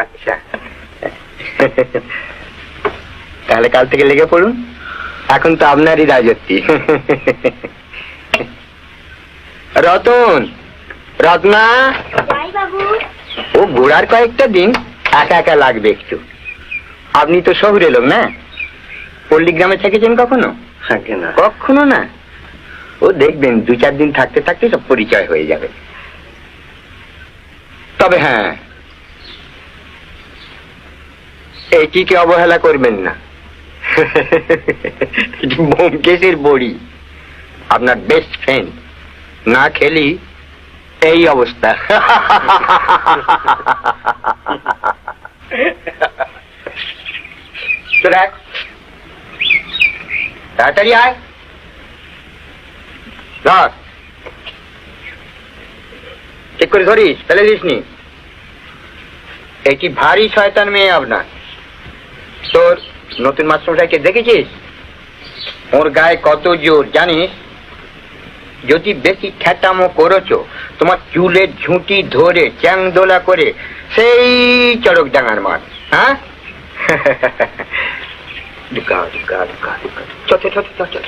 আচ্ছা, তাহলে কাল থেকে লেগে পড়ুন, এখন তো আপনারই রাজত্বী। রতন, রত্না, ও ঘোরার কয়েকটা দিন একা একা লাগবে একটু। আপনি তো শহরে লোক না, পল্লীগ্রামে থেকেছেন কখনো? কখনো না। ও দেখবেন 2-4 দিন থাকতে থাকতে সব পরিচয় হয়ে যাবে। তবে হ্যাঁ, এটিকে অবহেলা করবেন না। ব্যোমকেশের বড়ি, আপনার বেস্ট ফ্রেন্ড। না খেলি এই অবস্থা। তাড়াতাড়ি আয়। ধর, ঠিক করে ধরিস, ফেলে দিসনি। এটি ভারী শয়তান মেয়ে আপনার। তোর নতুন মাস্টারমশাইকে দেখেছিস? ওর গায়ে কত জোর জানিস? যদি বেশি খ্যাটামো করেছো, তোমার চুলের ঝুঁটি ধরে চ্যাংদোলা করে সেই চড়ক ডাঙার মার। হ্যাঁ, ঢুকা ঢুকা ঢুকা ঢুকা, চল চল চল চল চল।